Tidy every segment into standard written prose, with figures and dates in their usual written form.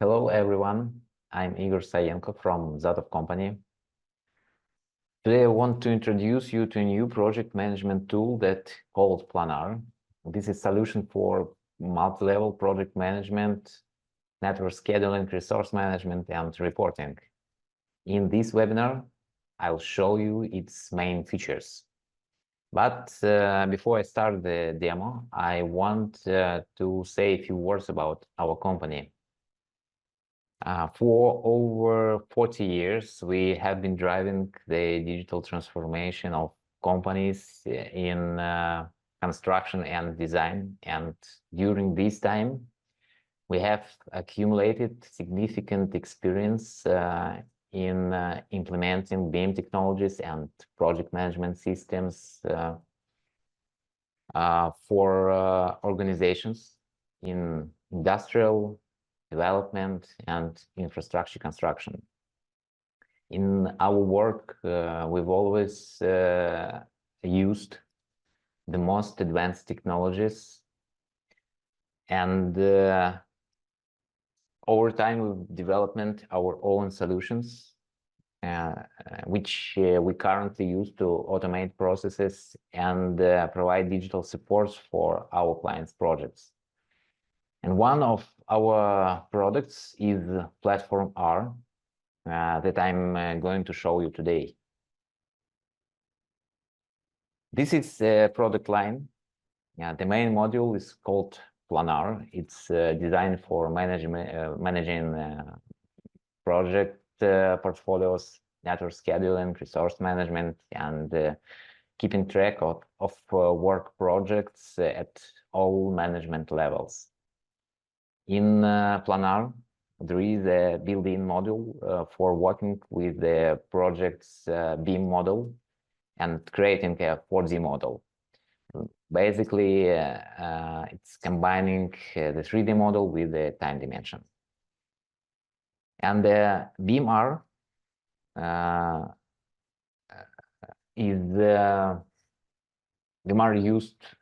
Hello, everyone. I'm Igor Sayenko from Zatov Company. Today, I want to introduce you to a new project management tool that called Planar. This is a solution for multi-level project management, network scheduling, resource management, and reporting. In this webinar, I'll show you its main features. But before I start the demo, I want to say a few words about our company. For over 40 years, we have been driving the digital transformation of companies in construction and design. And during this time, we have accumulated significant experience in implementing BIM technologies and project management systems for organizations in industrial development and infrastructure construction. In our work, we've always used the most advanced technologies, and over time we've developed our own solutions, which we currently use to automate processes and provide digital supports for our clients' projects. And one of our products is Platform R that I'm going to show you today. This is a product line. The main module is called Planar. It's designed for managing project portfolios, network scheduling, resource management, and keeping track of work projects at all management levels. In Planar, there is a built-in module for working with the project's BIM model and creating a 4D model. Basically, it's combining the 3D model with the time dimension. And the BIM R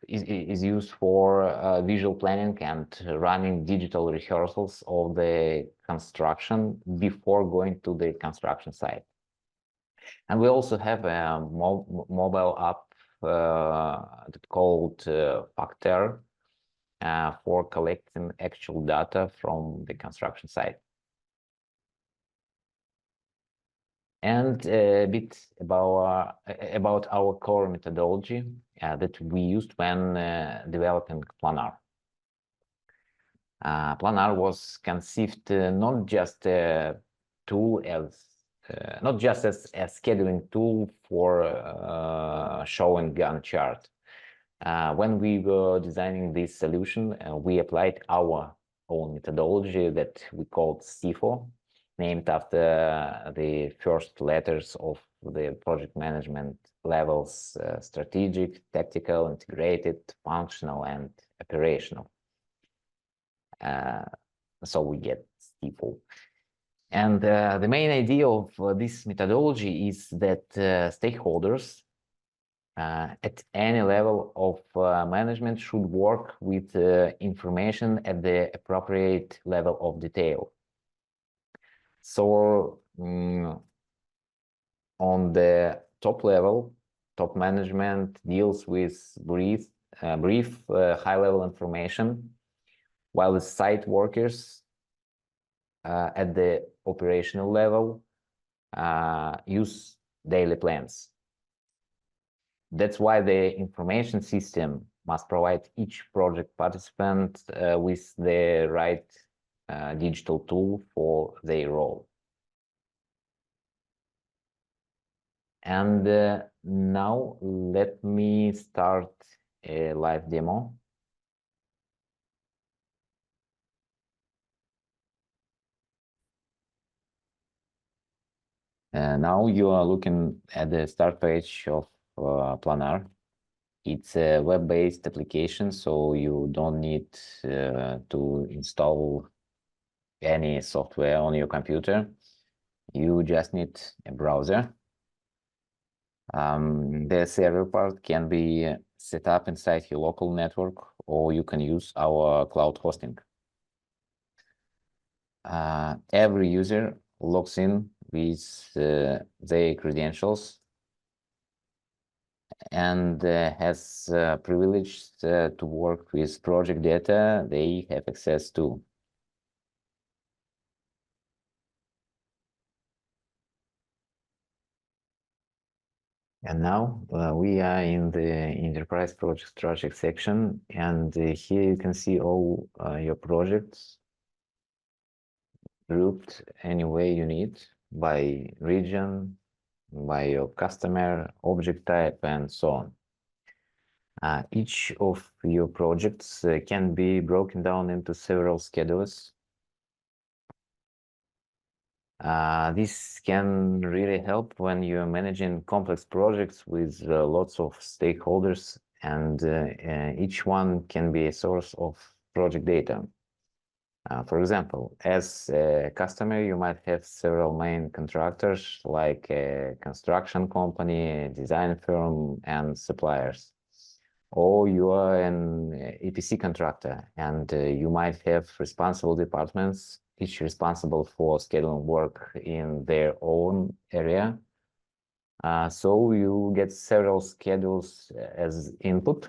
is used for visual planning and running digital rehearsals of the construction before going to the construction site. And we also have a mobile app called Factor for collecting actual data from the construction site. And a bit about our core methodology that we used when developing Planar. Planar was conceived not just as a scheduling tool for showing Gantt chart. When we were designing this solution, we applied our own methodology that we called STIFO, named after the first letters of the project management levels: strategic, tactical, integrated, functional, and operational. So we get STIFO. And the main idea of this methodology is that stakeholders at any level of management should work with information at the appropriate level of detail. So on the top level, top management deals with brief high-level information, while the site workers at the operational level use daily plans. That's why the information system must provide each project participant with the right digital tool for their role. And now let me start a live demo. Now you are looking at the start page of Planar. It's a web-based application, so you don't need to install any software on your computer. You just need a browser. The server part can be set up inside your local network, or you can use our cloud hosting. every user logs in with their credentials and has privilege to work with project data they have access to. And now we are in the enterprise project section, and here you can see all your projects grouped any way you need by region, by your customer, object type, and so on. Each of your projects can be broken down into several schedules. This can really help when you're managing complex projects with lots of stakeholders, and each one can be a source of project data. For example, as a customer, you might have several main contractors like a construction company, design firm, and suppliers. Or you are an EPC contractor, and you might have responsible departments, each responsible for scheduling work in their own area. So you get several schedules as input.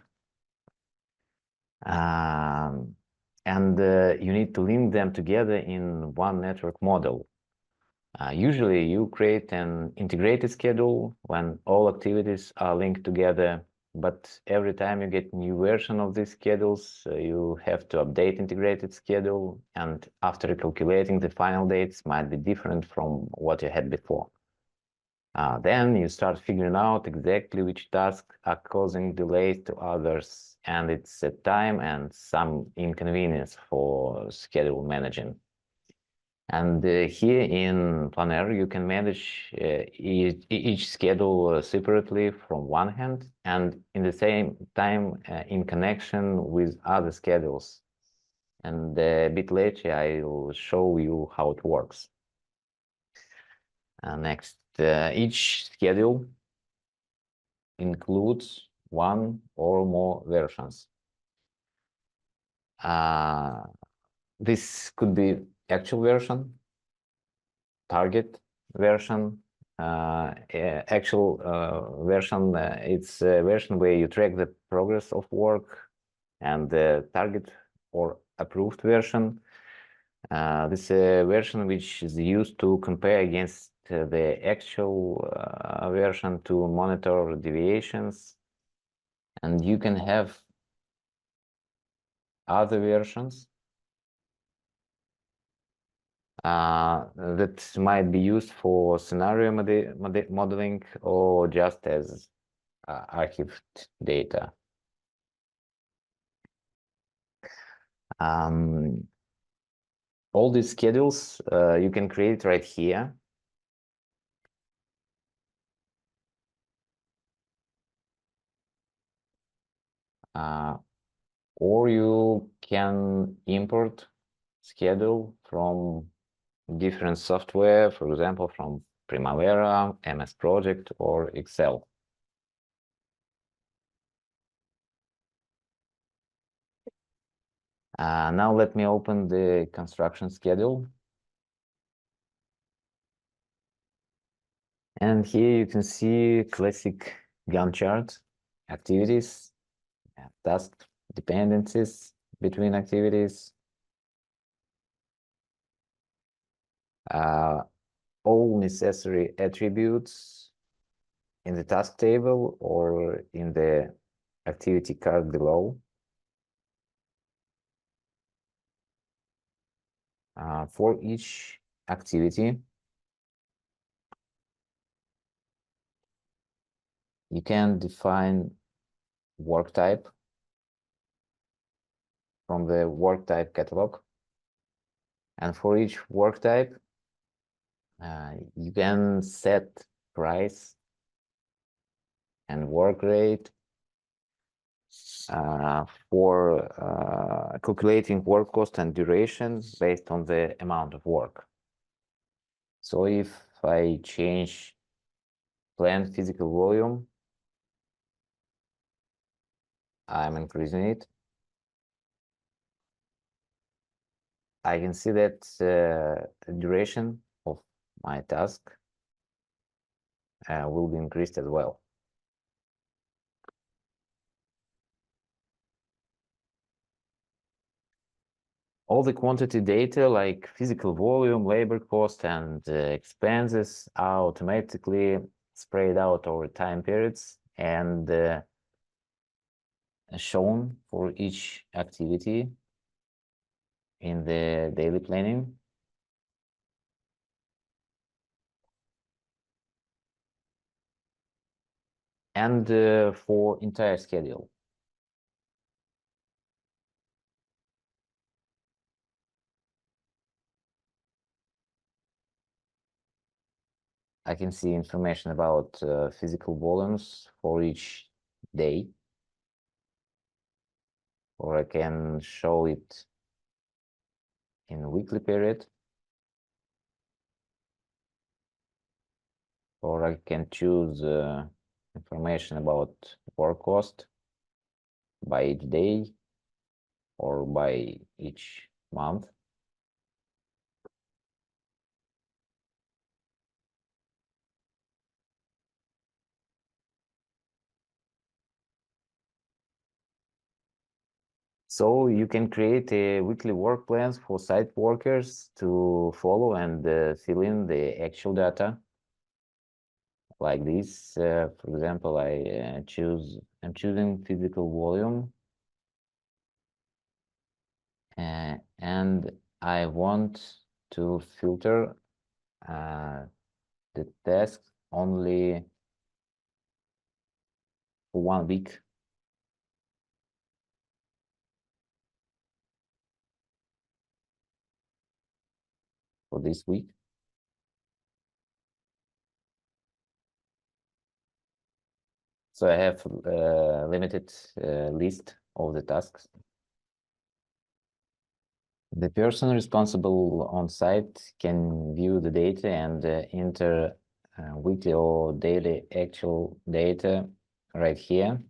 And you need to link them together in one network model. Usually you create an integrated schedule when all activities are linked together, but every time you get new version of these schedules, you have to update integrated schedule, and after recalculating, the final dates might be different from what you had before. Then you start figuring out exactly which tasks are causing delays to others, and it's a time and some inconvenience for schedule managing. And here in Planner, you can manage each schedule separately from one hand, and in the same time in connection with other schedules. And a bit later, I'll show you how it works. Next, each schedule includes one or more versions. This could be actual version, target version. Actual version, it's a version where you track the progress of work, and the target or approved version. This is a version which is used to compare against the actual version to monitor deviations. And you can have other versions that might be used for scenario modeling or just as archived data. All these schedules you can create right here. Or you can import schedule from different software, for example, from Primavera, MS Project, or Excel. Now let me open the construction schedule. And here you can see classic Gantt chart, activities, tasks, dependencies between activities, all necessary attributes in the task table or in the activity card below. For each activity, you can define work type from the work type catalog. And for each work type, you can set price and work rate for calculating work cost and duration based on the amount of work. So if I change planned physical volume, I'm increasing it. I can see that the duration of my task will be increased as well. All the quantity data like physical volume, labor cost, and expenses are automatically spread out over time periods and shown for each activity in the daily planning. And for entire schedule. I can see information about physical volumes for each day, or I can show it in a weekly period, or I can choose information about work cost by each day or by each month. So you can create a weekly work plans for site workers to follow and fill in the actual data. Like this, for example, I'm choosing physical volume, and I want to filter the tasks only for 1 week. For this week. So I have a limited list of the tasks. The person responsible on site can view the data and enter weekly or daily actual data right here.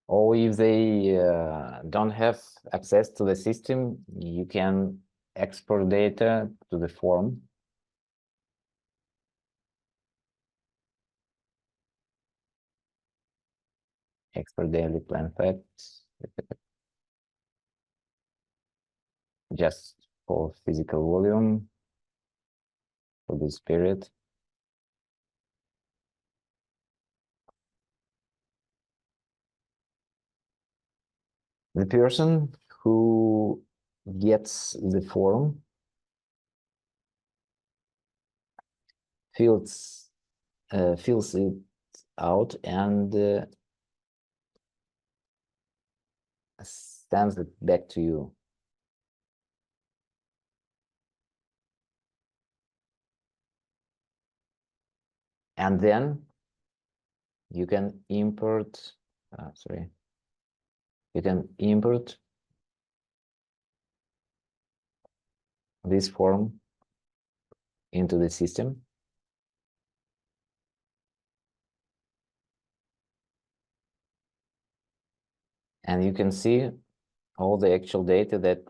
Or if they don't have access to the system, you can export data to the form. Export daily plan facts. Just for physical volume for this period. The person who gets the form fills it out and sends it back to you. And then you can import, you can import this form into the system. And you can see all the actual data that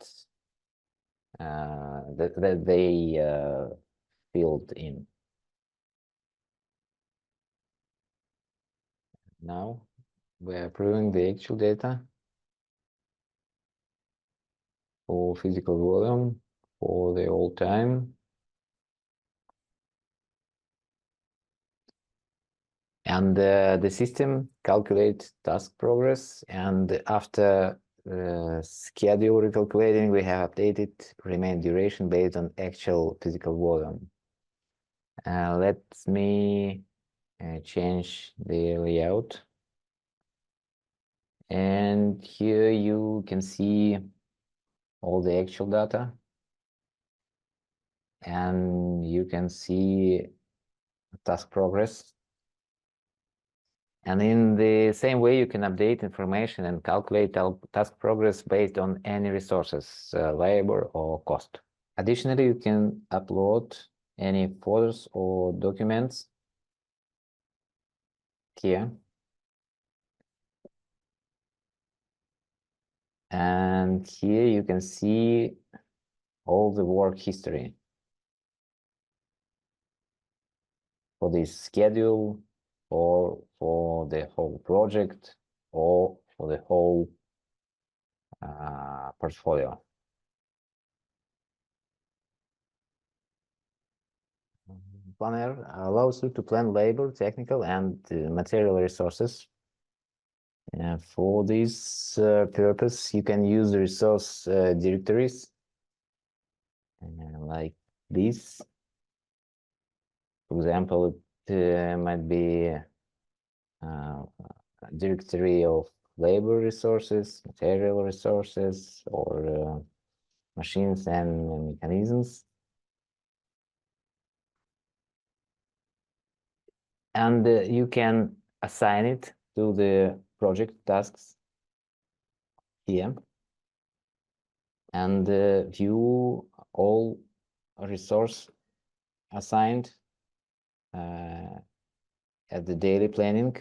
that they filled in. Now we're approving the actual data for physical volume for the whole time. And the system calculates task progress, and after schedule recalculating, we have updated remain duration based on actual physical volume. Let me change the layout. And here you can see all the actual data. And you can see task progress. And in the same way, you can update information and calculate task progress based on any resources, labor or cost. Additionally, you can upload any photos or documents here. And here you can see all the work history for this schedule, or for the whole project, or for the whole portfolio. Planner allows you to plan labor, technical, and material resources. For this purpose, you can use the resource directories like this. For example, it might be a directory of labor resources, material resources, or machines and mechanisms. And you can assign it to the project tasks here, and view all resource assigned at the daily planning.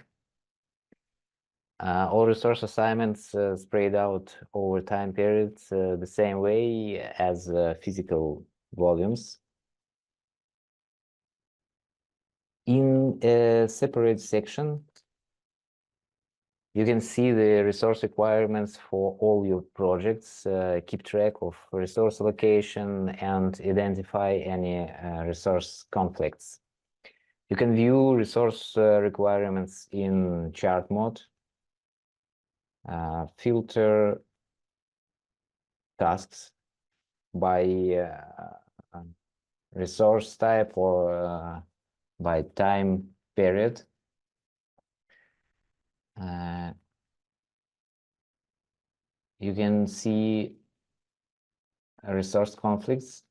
All resource assignments spread out over time periods the same way as physical volumes. In a separate section, you can see the resource requirements for all your projects, keep track of resource allocation, and identify any resource conflicts. You can view resource requirements in chart mode, filter tasks by resource type or by time period. You can see resource conflicts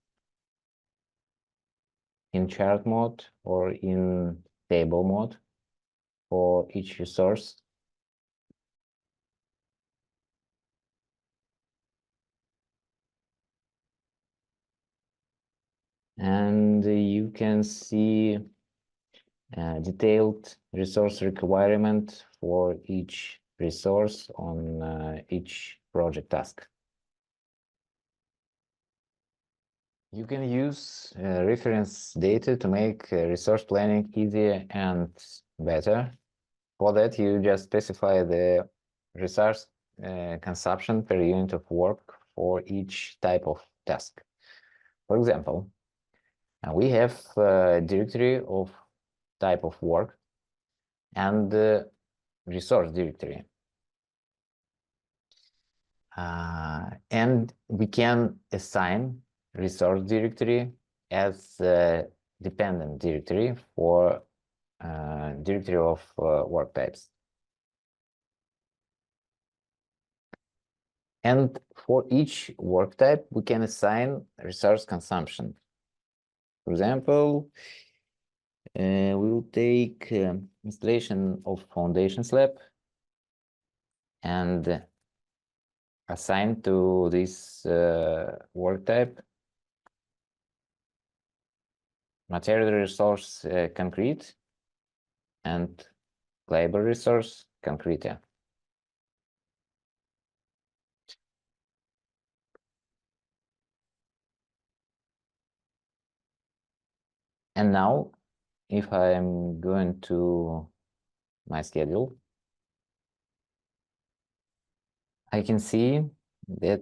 in chart mode or in table mode for each resource. And you can see detailed resource requirement for each resource on each project task. You can use reference data to make resource planning easier and better. For that, you just specify the resource consumption per unit of work for each type of task. For example, we have a directory of type of work and the resource directory. And we can assign resource directory as a dependent directory for directory of work types. And for each work type, we can assign resource consumption. For example, we will take installation of foundation slab and assign to this work type material resource concrete and labor resource concrete. And now, if I am going to my schedule, I can see that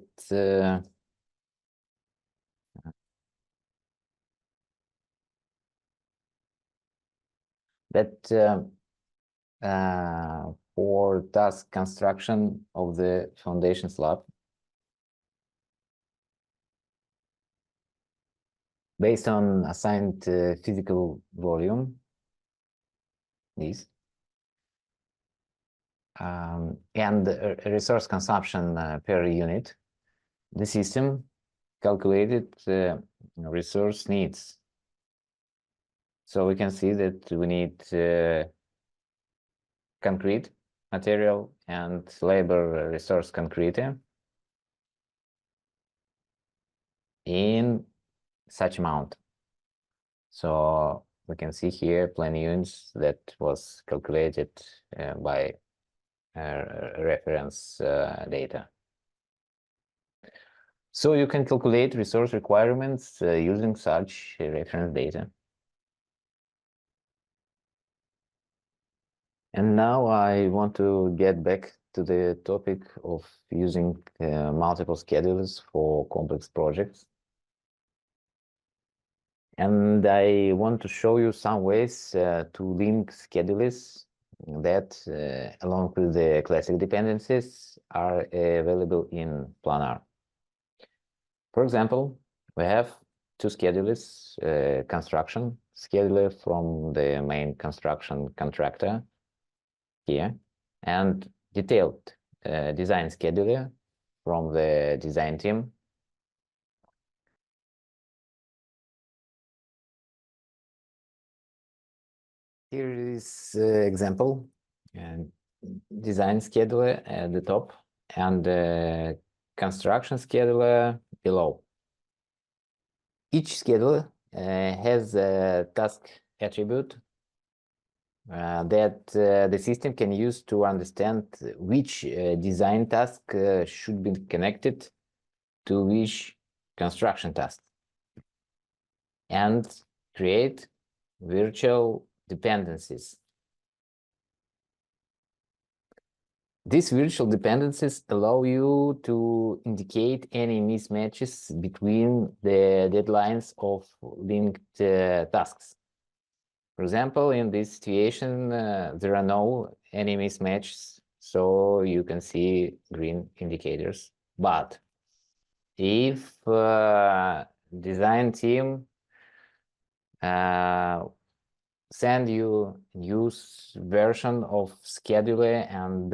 for task construction of the foundation slab, based on assigned physical volume, this, and resource consumption per unit, the system calculated resource needs. So we can see that we need concrete material and labor resource concrete in such amount. So we can see here plan units that was calculated by reference data. So you can calculate resource requirements using such reference data. And now I want to get back to the topic of using multiple schedules for complex projects. And I want to show you some ways to link schedules that, along with the classic dependencies, are available in Planar. For example, we have two schedules, construction scheduler from the main construction contractor here, and detailed design scheduler from the design team. Here is example, and design scheduler at the top and construction scheduler below. Each scheduler has a task attribute that the system can use to understand which design task should be connected to which construction task and create virtual dependencies. These virtual dependencies allow you to indicate any mismatches between the deadlines of linked tasks. For example, in this situation, there are no any mismatches, so you can see green indicators. But if design team send you new version of scheduler and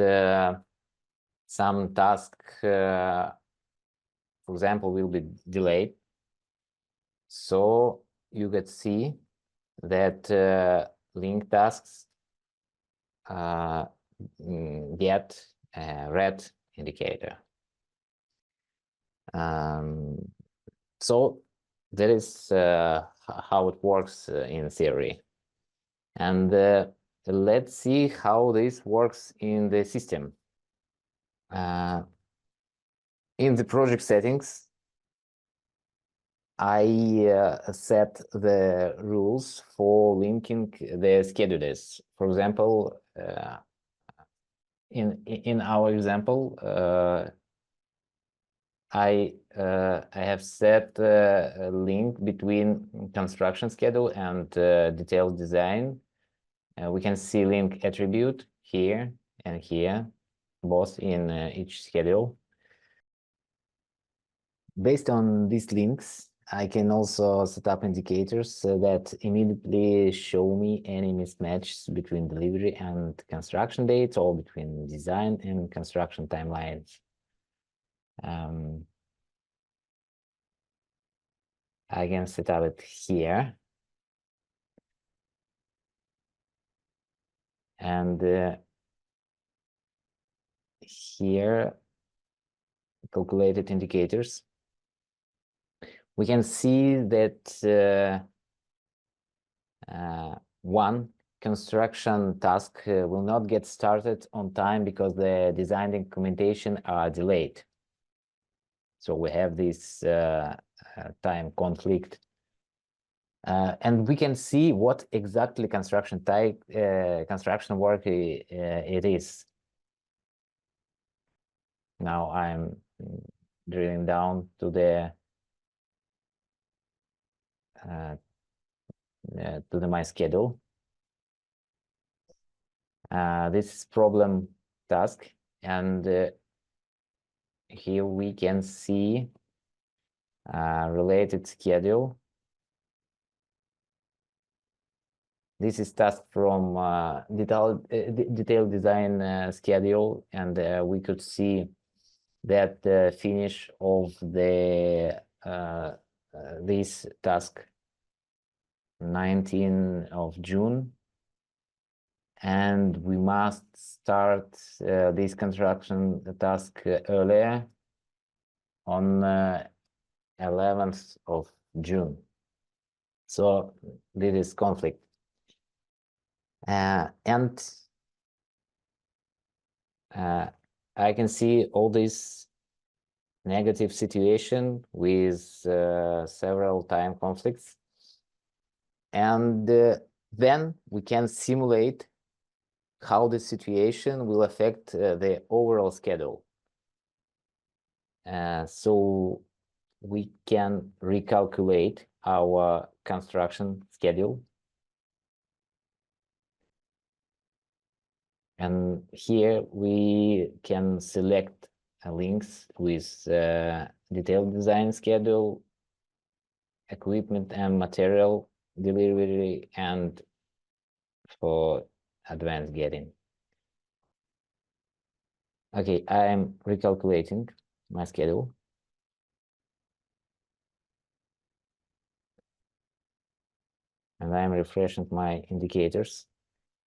some task, for example, will be delayed, so you can see that link tasks get a red indicator. So that is how it works in theory. And let's see how this works in the system. In the project settings, I set the rules for linking the schedulers. For example, in our example, I have set a link between construction schedule and detailed design. We can see link attribute here and here, both in each schedule. Based on these links, I can also set up indicators that immediately show me any mismatches between delivery and construction dates or between design and construction timelines. I can set up it here. And here, calculated indicators. We can see that one construction task will not get started on time because the design and documentation are delayed. So we have this time conflict. And we can see what exactly construction type, construction work it is. Now I'm drilling down to the my schedule. This is problem task, and here we can see related schedule. This is task from detailed design schedule, and we could see that the finish of the this task 19 of June, and we must start this construction task earlier on 11th of June. So this is conflict. And I can see all these negative situation with several time conflicts. And then we can simulate how the situation will affect the overall schedule. So we can recalculate our construction schedule. And here we can select links with detailed design schedule, equipment and material delivery, and for advanced getting. Okay, I'm recalculating my schedule. And I'm refreshing my indicators.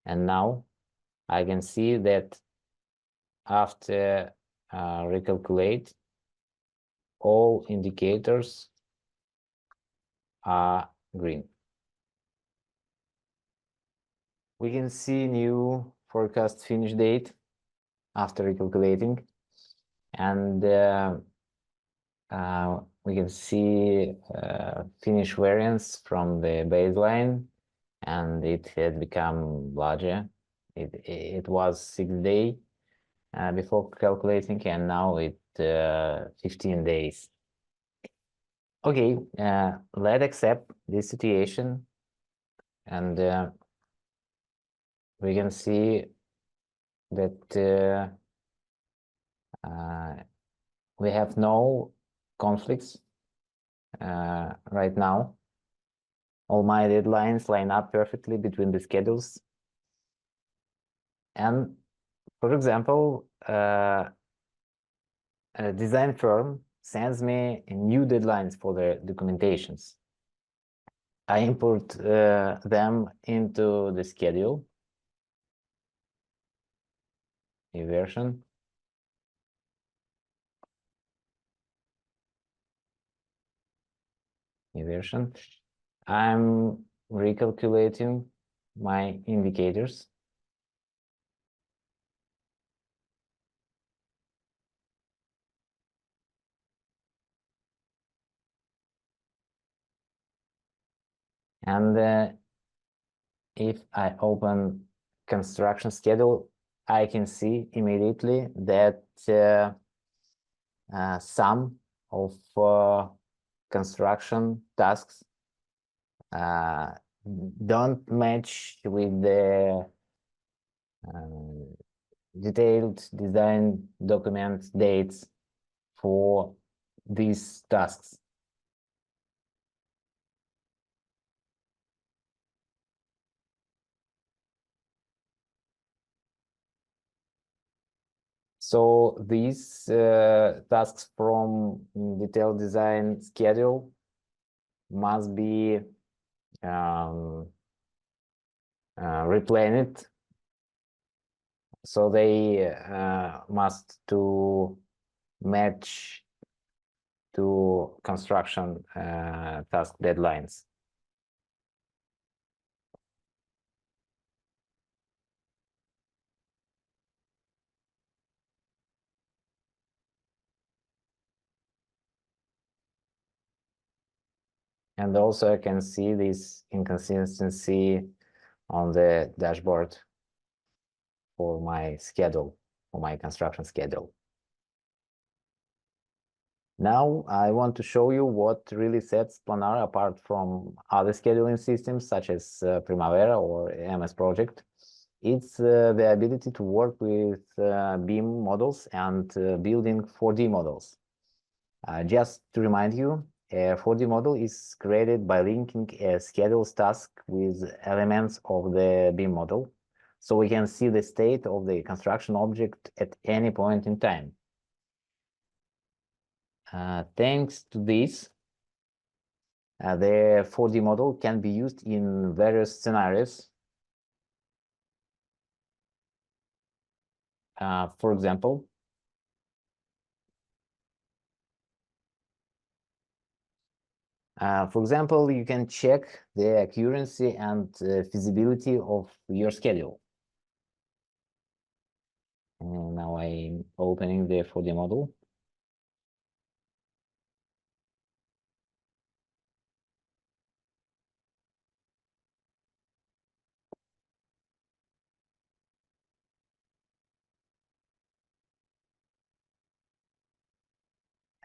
And now I can see that after recalculate, all indicators are green. We can see new forecast finish date after recalculating, and we can see finish variance from the baseline, and it has become larger. It was 6 days before calculating, and now it's 15 days. Okay, let's accept this situation, and we can see that we have no conflicts right now. All my deadlines line up perfectly between the schedules. And for example, a design firm sends me new deadlines for the documentations. I import them into the schedule, new version. New version. I'm recalculating my indicators. And if I open construction schedule, I can see immediately that some of construction tasks don't match with the detailed design document dates for these tasks. So these tasks from detailed design schedule must be replaned. So they must to match to construction task deadlines. And also I can see this inconsistency on the dashboard for my schedule, for my construction schedule. Now I want to show you what really sets Planar apart from other scheduling systems such as Primavera or MS Project. It's the ability to work with BIM models and building 4D models. Just to remind you, a 4D model is created by linking a scheduled task with elements of the BIM model, so we can see the state of the construction object at any point in time. Thanks to this, the 4D model can be used in various scenarios. For example, you can check the accuracy and feasibility of your schedule. And now I'm opening the 4D model.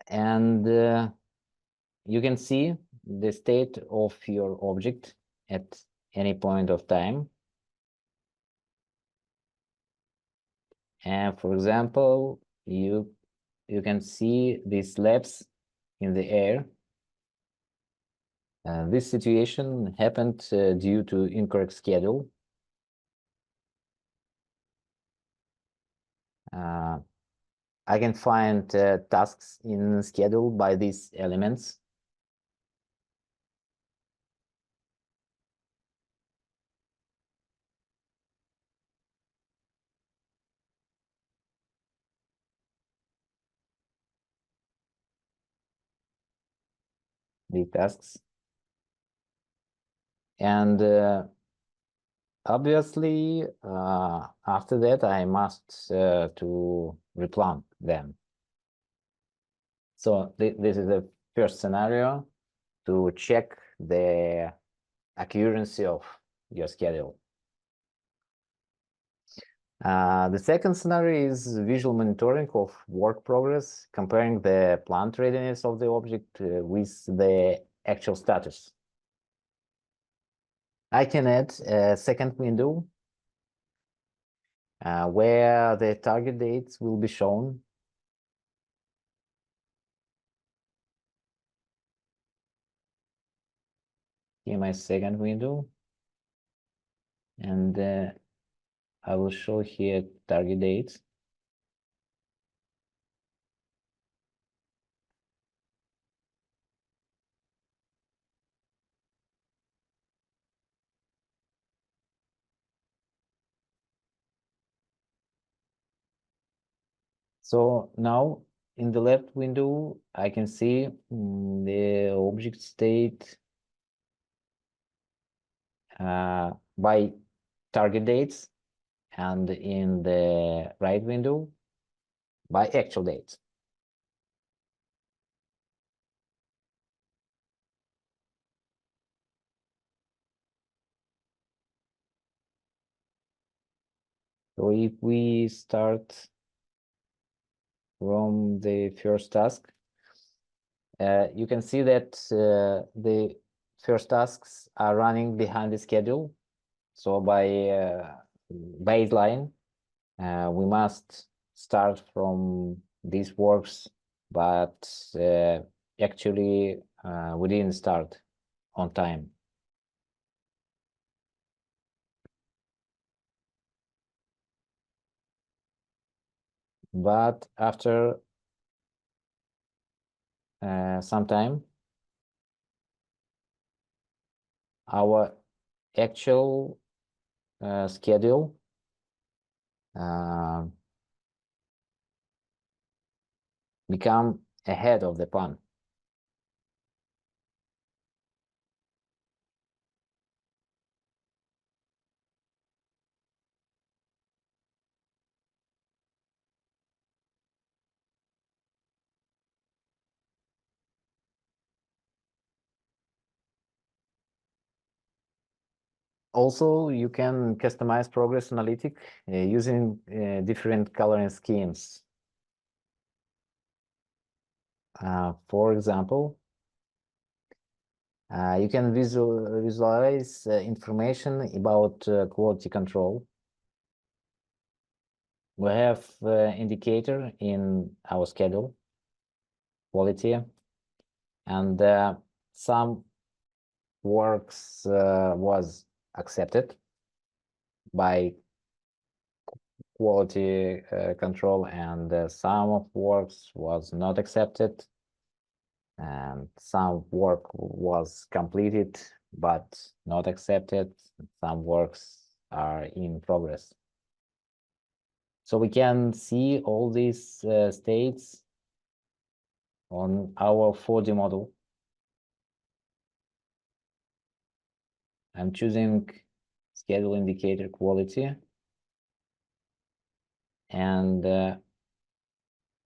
And you can see the state of your object at any point of time. And for example, you can see these slabs in the air. This situation happened due to incorrect schedule. I can find tasks in schedule by these elements. The tasks. And obviously, after that, I must to replan them. So this is the first scenario to check the accuracy of your schedule. The second scenario is visual monitoring of work progress, comparing the plant readiness of the object with the actual status. I can add a second window where the target dates will be shown. Here my second window, and I will show here target dates. So now in the left window, I can see the object state by target dates, and in the right window by actual dates. So if we start from the first task, you can see that the first tasks are running behind the schedule. So by baseline, we must start from these works, but actually we didn't start on time. But after some time, our actual schedule become ahead of the plan. Also, you can customize progress analytic using different coloring schemes. For example, you can visualize information about quality control. We have indicator in our schedule, quality, and some works was accepted by quality control, and some of works was not accepted, and some work was completed but not accepted. Some works are in progress. So we can see all these states on our 4D model. I'm choosing schedule indicator quality, and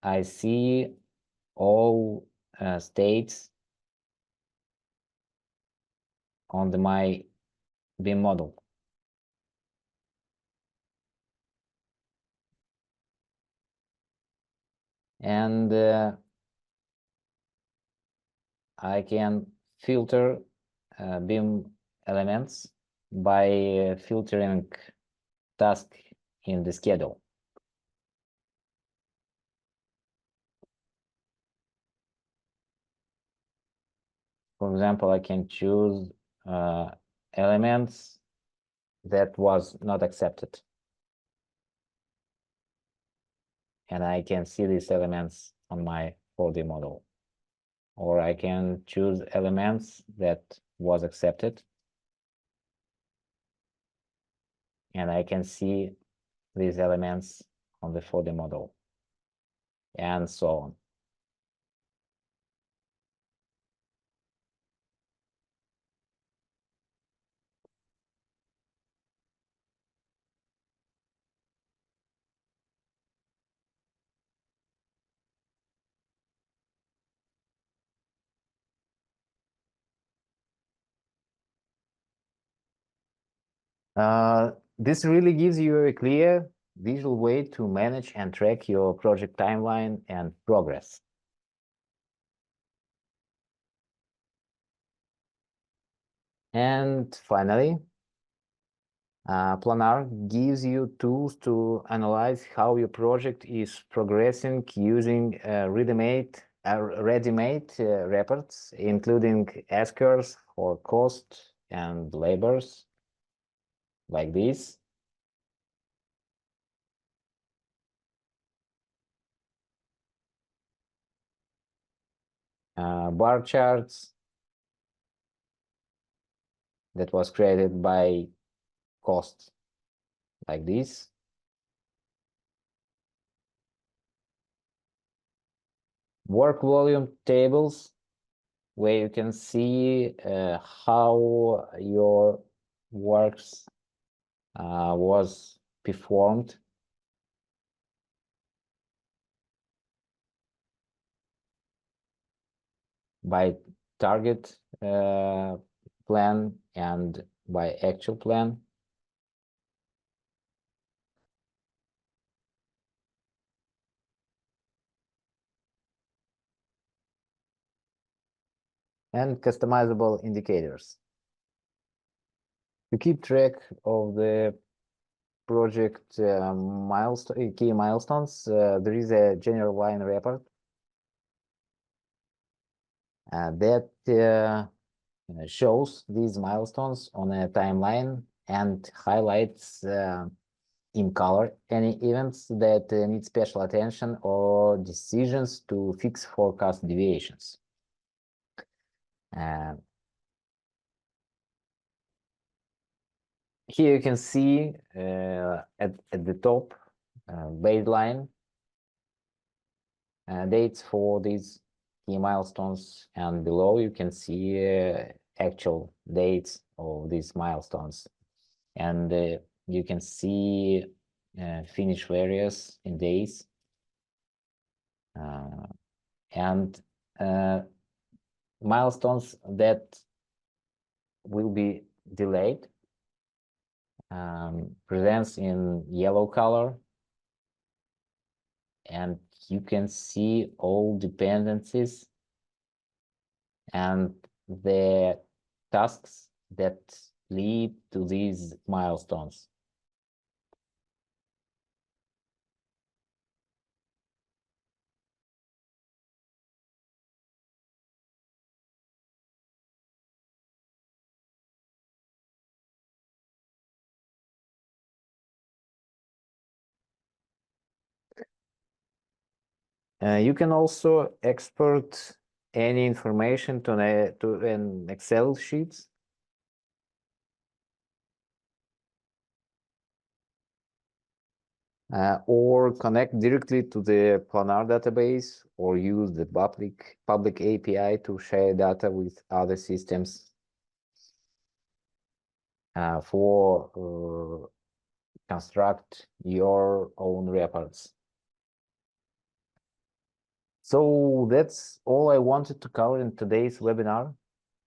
I see all states on my BIM model. And I can filter BIM elements by filtering task in the schedule. For example, I can choose elements that was not accepted. And I can see these elements on my 4D model. Or I can choose elements that was accepted. And I can see these elements on the 4D model. And so on. This really gives you a clear visual way to manage and track your project timeline and progress. And finally, Planar gives you tools to analyze how your project is progressing using ready-made reports, including askers for cost and labors, like this. Bar charts that was created by cost, like this. Work volume tables, where you can see how your works was performed. By target plan and by actual plan. And customizable indicators. To keep track of the project key milestones, there is a general line report that shows these milestones on a timeline and highlights in color any events that need special attention or decisions to fix forecast deviations. Here you can see at the top baseline dates for these key milestones, and below you can see actual dates of these milestones, and you can see finish values in days and milestones that will be delayed presents in yellow color, and you can see all dependencies and the tasks that lead to these milestones. You can also export any information to an Excel sheet. Or connect directly to the Planar database, or use the public API to share data with other systems for construct your own reports. So that's all I wanted to cover in today's webinar.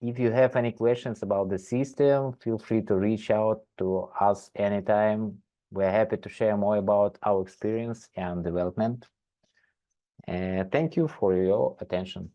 If you have any questions about the system, feel free to reach out to us anytime. We're happy to share more about our experience and development. Thank you for your attention.